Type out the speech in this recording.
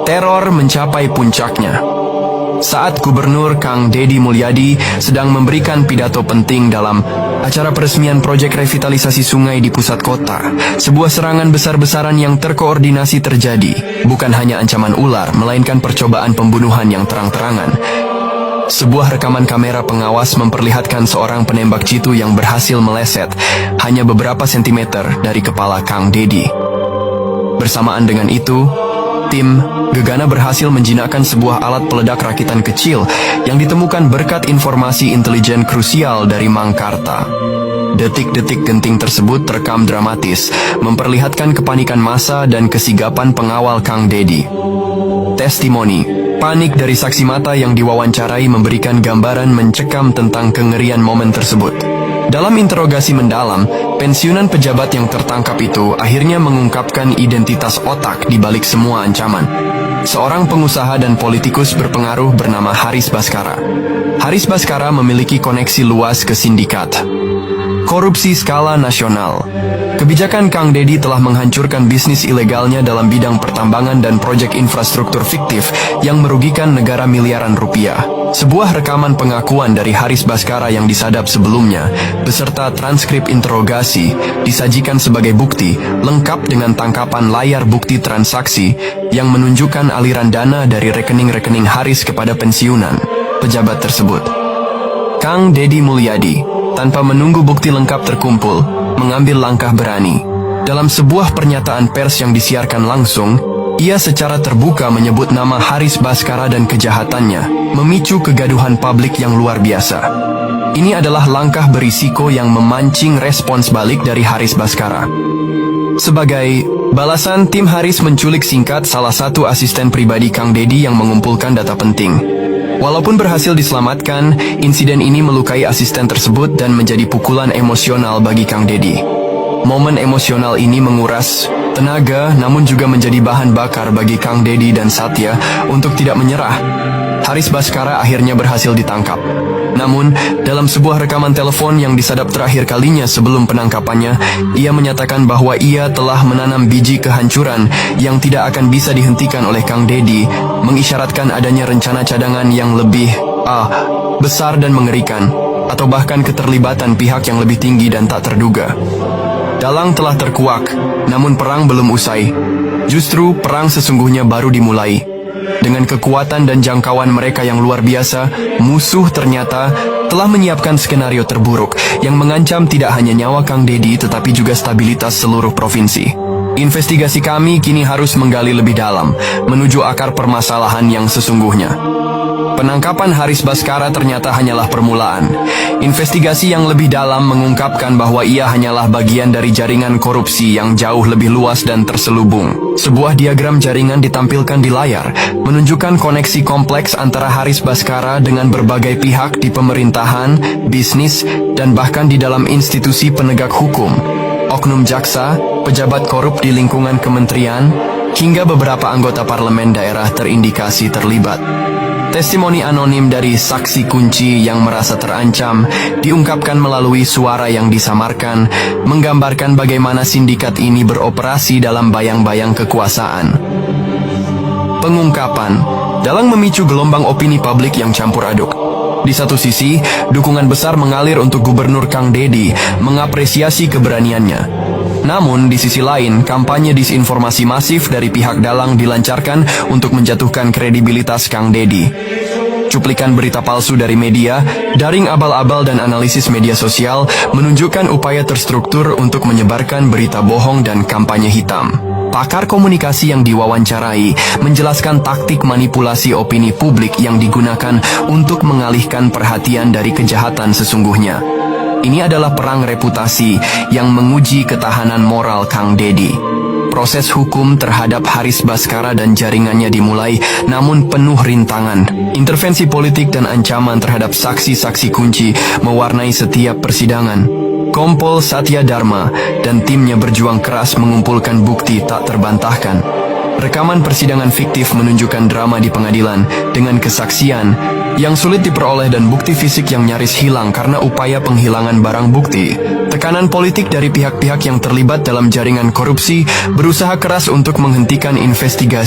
Teror mencapai puncaknya saat Gubernur Kang Deddy Mulyadi sedang memberikan pidato penting dalam acara peresmian proyek revitalisasi sungai di pusat kota. Sebuah serangan besar-besaran yang terkoordinasi terjadi. Bukan hanya ancaman ular, melainkan percobaan pembunuhan yang terang-terangan. Sebuah rekaman kamera pengawas memperlihatkan seorang penembak jitu yang berhasil meleset hanya beberapa sentimeter dari kepala Kang Deddy. Bersamaan dengan itu, tim Gegana berhasil menjinakkan sebuah alat peledak rakitan kecil yang ditemukan berkat informasi intelijen krusial dari Mangkarta. Detik-detik genting tersebut terekam dramatis, memperlihatkan kepanikan massa dan kesigapan pengawal Kang Deddy. Testimoni, panik dari saksi mata yang diwawancarai memberikan gambaran mencekam tentang kengerian momen tersebut. Dalam interogasi mendalam, pensiunan pejabat yang tertangkap itu akhirnya mengungkapkan identitas otak di balik semua ancaman. Seorang pengusaha dan politikus berpengaruh bernama Haris Bhaskara. Haris Bhaskara memiliki koneksi luas ke sindikat korupsi skala nasional. Kebijakan Kang Deddy telah menghancurkan bisnis ilegalnya dalam bidang pertambangan dan proyek infrastruktur fiktif yang merugikan negara miliaran rupiah. Sebuah rekaman pengakuan dari Haris Bhaskara yang disadap sebelumnya, beserta transkrip interogasi, disajikan sebagai bukti, lengkap dengan tangkapan layar bukti transaksi yang menunjukkan aliran dana dari rekening-rekening Haris kepada pensiunan pejabat tersebut. Kang Deddy Mulyadi, tanpa menunggu bukti lengkap terkumpul, mengambil langkah berani. Dalam sebuah pernyataan pers yang disiarkan langsung, ia secara terbuka menyebut nama Haris Bhaskara dan kejahatannya, memicu kegaduhan publik yang luar biasa. Ini adalah langkah berisiko yang memancing respons balik dari Haris Bhaskara. Sebagai balasan, tim Haris menculik singkat salah satu asisten pribadi Kang Deddy yang mengumpulkan data penting. Walaupun berhasil diselamatkan, insiden ini melukai asisten tersebut dan menjadi pukulan emosional bagi Kang Deddy. Momen emosional ini menguras tenaga, namun juga menjadi bahan bakar bagi Kang Deddy dan Satya untuk tidak menyerah. Haris Bhaskara akhirnya berhasil ditangkap. Namun, dalam sebuah rekaman telepon yang disadap terakhir kalinya sebelum penangkapannya, ia menyatakan bahwa ia telah menanam biji kehancuran yang tidak akan bisa dihentikan oleh Kang Deddy, mengisyaratkan adanya rencana cadangan yang lebih besar dan mengerikan, atau bahkan keterlibatan pihak yang lebih tinggi dan tak terduga. Dalang telah terkuak, namun perang belum usai. Justru perang sesungguhnya baru dimulai. Dengan kekuatan dan jangkauan mereka yang luar biasa, musuh ternyata telah menyiapkan skenario terburuk yang mengancam tidak hanya nyawa Kang Deddy tetapi juga stabilitas seluruh provinsi. Investigasi kami kini harus menggali lebih dalam, menuju akar permasalahan yang sesungguhnya. Penangkapan Haris Bhaskara ternyata hanyalah permulaan. Investigasi yang lebih dalam mengungkapkan bahwa ia hanyalah bagian dari jaringan korupsi yang jauh lebih luas dan terselubung. Sebuah diagram jaringan ditampilkan di layar, menunjukkan koneksi kompleks antara Haris Bhaskara dengan berbagai pihak di pemerintahan, bisnis, dan bahkan di dalam institusi penegak hukum, oknum jaksa, pejabat korup di lingkungan kementerian, hingga beberapa anggota parlemen daerah terindikasi terlibat. Testimoni anonim dari saksi kunci yang merasa terancam diungkapkan melalui suara yang disamarkan, menggambarkan bagaimana sindikat ini beroperasi dalam bayang-bayang kekuasaan. Pengungkapan dalang memicu gelombang opini publik yang campur aduk. Di satu sisi, dukungan besar mengalir untuk Gubernur Kang Deddy, mengapresiasi keberaniannya. Namun, di sisi lain, kampanye disinformasi masif dari pihak dalang dilancarkan untuk menjatuhkan kredibilitas Kang Deddy. Cuplikan berita palsu dari media, daring abal-abal dan analisis media sosial menunjukkan upaya terstruktur untuk menyebarkan berita bohong dan kampanye hitam. Pakar komunikasi yang diwawancarai menjelaskan taktik manipulasi opini publik yang digunakan untuk mengalihkan perhatian dari kejahatan sesungguhnya. Ini adalah perang reputasi yang menguji ketahanan moral Kang Deddy. Proses hukum terhadap Haris Bhaskara dan jaringannya dimulai, namun penuh rintangan. Intervensi politik dan ancaman terhadap saksi-saksi kunci mewarnai setiap persidangan. Kompol Satya Dharma dan timnya berjuang keras mengumpulkan bukti tak terbantahkan. Rekaman persidangan fiktif menunjukkan drama di pengadilan dengan kesaksian yang sulit diperoleh dan bukti fisik yang nyaris hilang karena upaya penghilangan barang bukti. Tekanan politik dari pihak-pihak yang terlibat dalam jaringan korupsi berusaha keras untuk menghentikan investigasi.